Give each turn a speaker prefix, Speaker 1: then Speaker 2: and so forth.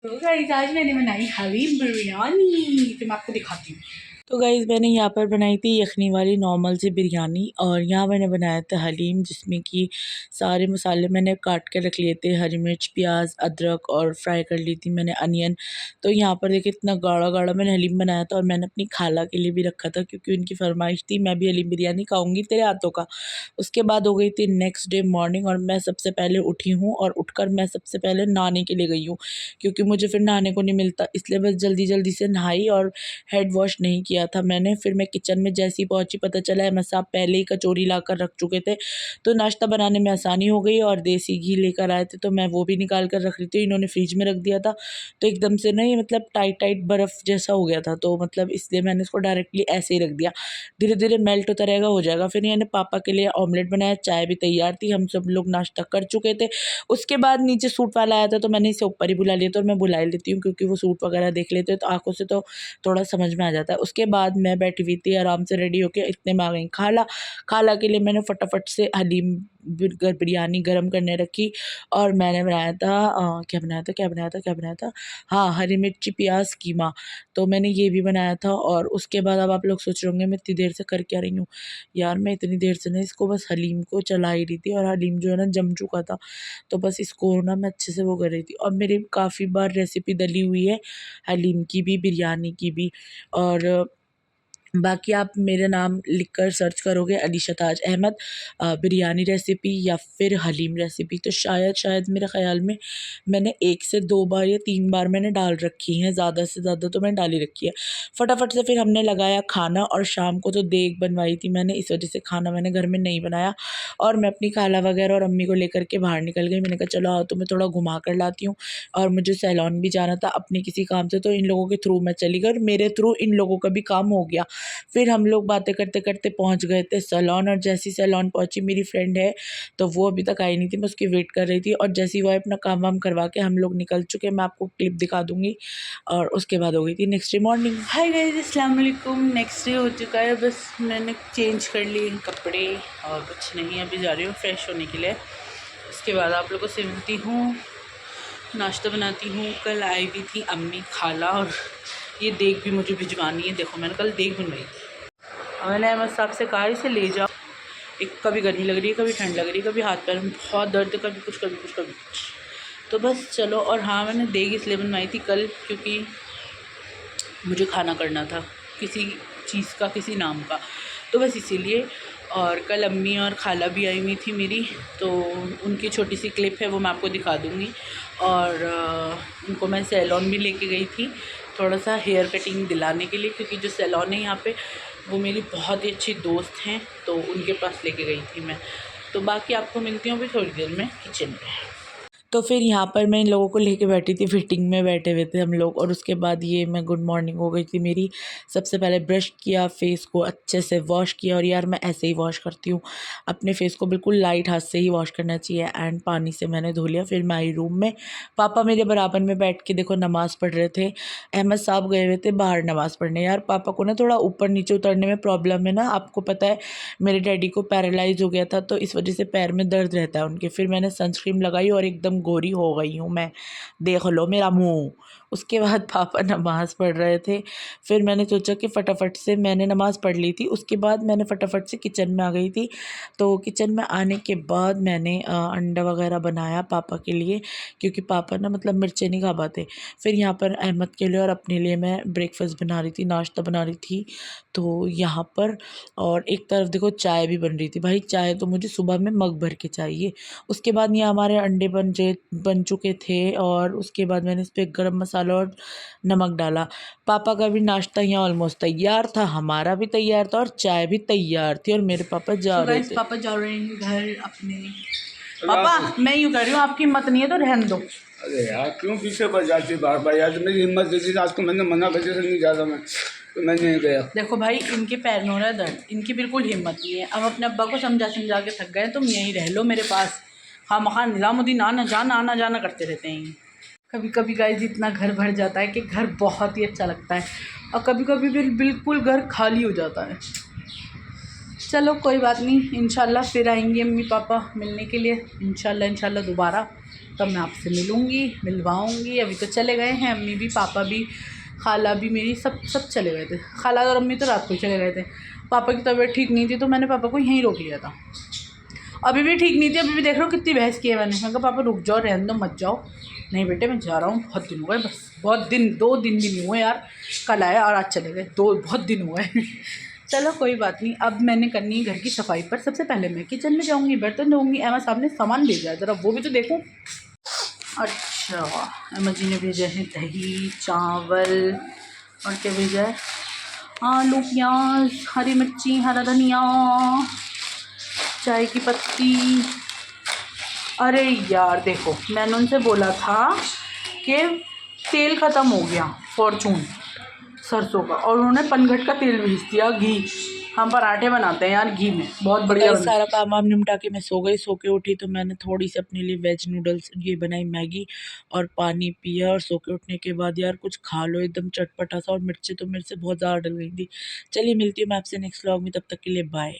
Speaker 1: तो गाइस आज मैंने बनाई हलीम बिरयानी, तो मैं आपको दिखाती हूँ। तो गाइस मैंने यहाँ पर बनाई थी यखनी वाली नॉर्मल सी बिरयानी, और यहाँ मैंने बनाया था हलीम, जिसमें कि सारे मसाले मैंने काट के रख लिए थे, हरी मिर्च, प्याज, अदरक, और फ्राई कर ली थी मैंने अनियन। तो यहाँ पर देखिए इतना गाढ़ा गाढ़ा मैंने हलीम बनाया था, और मैंने अपनी खाला के लिए भी रखा था क्योंकि उनकी फरमाइश थी मैं भी हलीम बिरयानी खाऊंगी तेरे हाथों का। उसके बाद हो गई थी नेक्स्ट डे मॉर्निंग, और मैं सबसे पहले उठी हूँ, और उठकर मैं सबसे पहले नहाने के लिए गई हूँ क्योंकि मुझे फिर नहाने को नहीं मिलता, इसलिए बस जल्दी जल्दी से नहाई और हेड वॉश नहीं किया था मैंने। फिर मैं किचन में जैसी पहुंची, पता चला अहमद साहब पहले ही कचौरी ला कर रख चुके थे, तो नाश्ता बनाने में आसानी हो गई। और देसी घी लेकर आए थे तो मैं वो भी निकाल कर रख रही थी, इन्होंने फ्रिज में रख दिया था, तो एकदम से ना ये मतलब टाइट टाइट बर्फ़ जैसा हो गया था, तो मतलब इसलिए मैंने इसको डायरेक्टली ऐसे ही रख दिया, धीरे धीरे मेल्ट होता रहेगा, हो जाएगा। फिर मैंने पापा के लिए ऑमलेट बनाया, चाय भी तैयार थी, हम सब लोग नाश्ता कर चुके थे। उसके बाद नीचे सूट वाला आया था तो मैंने इसे ऊपर ही बुला लिया था, और मैं बुला ही लेती हूँ क्योंकि वो सूट वगैरह देख लेते हैं तो आंखों से तो थोड़ा समझ में आ जाता है। उसके बाद मैं बैठी हुई थी आराम से रेडी होके, इतने में आ गई खाला। खाला के लिए मैंने फटाफट से हलीम बिरयानी गरम करने रखी, और मैंने बनाया था क्या बनाया था, हाँ, हरी मिर्ची प्याज कीमा, तो मैंने ये भी बनाया था। और उसके बाद अब आप लोग सोच रहे होंगे मैं इतनी देर से कर क्या रही हूँ। यार मैं इतनी देर से ना इसको बस हलीम को चला ही रही थी, और हलीम जो है ना जम चुका था, तो बस इसको ना मैं अच्छे से वो कर रही थी। और मेरी काफ़ी बार रेसिपी डली हुई है हलीम की भी, बिरयानी की भी। और बाकी आप मेरा नाम लिखकर सर्च करोगे अलीशा ताज अहमद बिरयानी रेसिपी या फिर हलीम रेसिपी, तो शायद मेरे ख़्याल में मैंने 1 से 2 बार या 3 बार मैंने डाल रखी हैं, ज़्यादा से ज़्यादा तो मैंने डाल ही रखी है। फटाफट से फिर हमने लगाया खाना, और शाम को तो देग बनवाई थी मैंने, इस वजह से खाना मैंने घर में नहीं बनाया, और मैं अपनी खाला वगैरह और अम्मी को लेकर के बाहर निकल गई। मैंने कहा चलो आओ तुम्हें थोड़ा घुमा कर लाती हूँ, और मुझे सैलॉन भी जाना था अपने किसी काम से, तो इन लोगों के थ्रू मैं चली गई, और मेरे थ्रू इन लोगों का भी काम हो गया। फिर हम लोग बातें करते करते पहुंच गए थे सैलॉन, और जैसी सैलॉन पहुंची, मेरी फ्रेंड है तो वो अभी तक आई नहीं थी, मैं उसकी वेट कर रही थी, और जैसी वो अपना काम वाम करवा के हम लोग निकल चुके, मैं आपको क्लिप दिखा दूंगी। और उसके बाद हो गई थी next day morning. Hi guys, अस्सलाम वालेकुम। नेक्स्ट डे हो चुका है, बस मैंने चेंज कर लिए कपड़े और कुछ नहीं, अभी जा रही हूँ फ्रेश होने के लिए। उसके बाद आप लोगों से मिलती हूँ, नाश्ता बनाती हूँ। कल आई भी थी अम्मी, खाला, और ये देग भी मुझे भिजवानी है। देखो मैंने कल देग बनवाई, मैंने अहमद साहब से कहा इसे ले जाओ, एक कभी गर्मी लग रही है, कभी ठंड लग रही है, कभी हाथ पैर में बहुत दर्द है, कभी कुछ कभी कुछ कभी कुछ, तो बस चलो। और हाँ, मैंने देग इसलिए बनवाई थी कल क्योंकि मुझे खाना करना था किसी चीज़ का, किसी नाम का, तो बस इसीलिए। और कल अम्मी और खाला भी आई हुई थी मेरी, तो उनकी छोटी सी क्लिप है वो मैं आपको दिखा दूँगी। और उनको मैं सैलॉन भी लेके गई थी थोड़ा सा हेयर कटिंग दिलाने के लिए, क्योंकि जो सैलॉन है यहाँ पे वो मेरी बहुत ही अच्छी दोस्त हैं, तो उनके पास लेके गई थी मैं। तो बाकी आपको मिलती हूँ अभी थोड़ी देर में किचन में। तो फिर यहाँ पर मैं इन लोगों को लेके बैठी थी, फिटिंग में बैठे हुए थे हम लोग, और उसके बाद ये मैं गुड मॉर्निंग हो गई थी मेरी। सबसे पहले ब्रश किया, फेस को अच्छे से वॉश किया, और यार मैं ऐसे ही वॉश करती हूँ अपने फेस को, बिल्कुल लाइट हाथ से ही वॉश करना चाहिए, एंड पानी से मैंने धो लिया। फिर मैं आई रूम में, पापा मेरे बराबर में बैठ के देखो नमाज़ पढ़ रहे थे। अहमद साहब गए हुए थे बाहर नमाज़ पढ़ने। यार पापा को ना थोड़ा ऊपर नीचे उतरने में प्रॉब्लम है ना, आपको पता है मेरे डैडी को पैरालाइज हो गया था, तो इस वजह से पैर में दर्द रहता है उनके। फिर मैंने सनस्क्रीन लगाई और एकदम गोरी हो गई हूँ मैं, देख लो मेरा मुंह। उसके बाद पापा नमाज़ पढ़ रहे थे, फिर मैंने सोचा कि फटाफट से, मैंने नमाज़ पढ़ ली थी, उसके बाद मैंने फटाफट से किचन में आ गई थी। तो किचन में आने के बाद मैंने अंडा वगैरह बनाया पापा के लिए, क्योंकि पापा ना मतलब मिर्चें नहीं खा पाते। फिर यहाँ पर अहमद के लिए और अपने लिए मैं ब्रेकफास्ट बना रही थी, नाश्ता बना रही थी, तो यहाँ पर। और एक तरफ देखो चाय भी बन रही थी, भाई चाय तो मुझे सुबह में मग भर के चाहिए। उसके बाद ये हमारे अंडे बन चुके थे, और उसके बाद मैंने इस पर गरम मसाला और नमक डाला। पापा का भी नाश्ता यहाँ ऑलमोस्ट तैयार था, हमारा भी तैयार था, और चाय भी तैयार थी, और मेरे पापा जा रहे थे। पापा जा रहे हैं घर अपने। पापा मैं यूँ कर रही हूँ, आपकी हिम्मत नहीं है तो रहने दो।
Speaker 2: अरे यार क्यों पीछे पड़ जाती बार बार, यार मेरी हिम्मत दे दी, आज को मैंने मना कर दिया नहीं जा रहा मैं, तो मैं नहीं गया।
Speaker 1: देखो भाई, इनके पैर में हो रहा है दर्द, इनकी बिल्कुल हिम्मत नहीं है। अब अपने अब्बा को समझा समझा के थक गए, तुम यहीं रह लो मेरे पास। हाँ मखा निज़ामुद्दीन आना जाना करते रहते हैं। कभी कभी गाइस इतना घर भर जाता है कि घर बहुत ही अच्छा लगता है, और कभी कभी बिल्कुल घर खाली हो जाता है। चलो कोई बात नहीं, इंशाल्लाह फिर आएंगे मम्मी पापा मिलने के लिए, इंशाल्लाह दोबारा। तब मैं आपसे मिलवाऊँगी। अभी तो चले गए हैं अम्मी भी, पापा भी, खाला भी मेरी, सब चले गए थे। खाला और अम्मी तो रात को ही चले गए थे। पापा की तबीयत ठीक नहीं थी तो मैंने पापा को यहीं रोक लिया था। अभी भी ठीक नहीं थी, अभी भी देख रहा हूँ कितनी बहस की है मैंने कहा पापा रुक जाओ, रहने दो, मत जाओ। नहीं बेटे मैं जा रहा हूँ, बहुत दिन हो गए, बस बहुत दिन, 2 दिन भी नहीं हुए यार, कल आए और आज चले गए, बहुत दिन हुए चलो कोई बात नहीं। अब मैंने करनी है घर की सफाई। पर सबसे पहले मैं किचन में जाऊँगी, बर्तन धोऊँगी। एमा साहब ने सामान भेजा है, ज़रा वो भी तो देखूँ। अच्छा, एमा जी ने भेजे हैं दही, चावल और क्या भेजा है, आलू, प्याज, हरी मिर्ची, हरा धनिया, चाय की पत्ती। अरे यार देखो, मैंने उनसे बोला था कि तेल ख़त्म हो गया फॉर्चून सरसों का, और उन्होंने पनघट का तेल भेज दिया, घी। हम पराठे बनाते हैं यार घी में, बहुत बढ़िया बनता है। सारा काम वाम निपटा के मैं सो के उठी तो मैंने थोड़ी सी अपने लिए वेज नूडल्स ये बनाई, मैगी, और पानी पिया। और सो के उठने के बाद यार कुछ खा लो एकदम चटपटा सा, और मिर्ची तो मेरे से बहुत ज़्यादा डल गई थी। चलिए मिलती हूँ मैं आपसे नेक्स्ट व्लॉग में, तब तक के लिए बाय।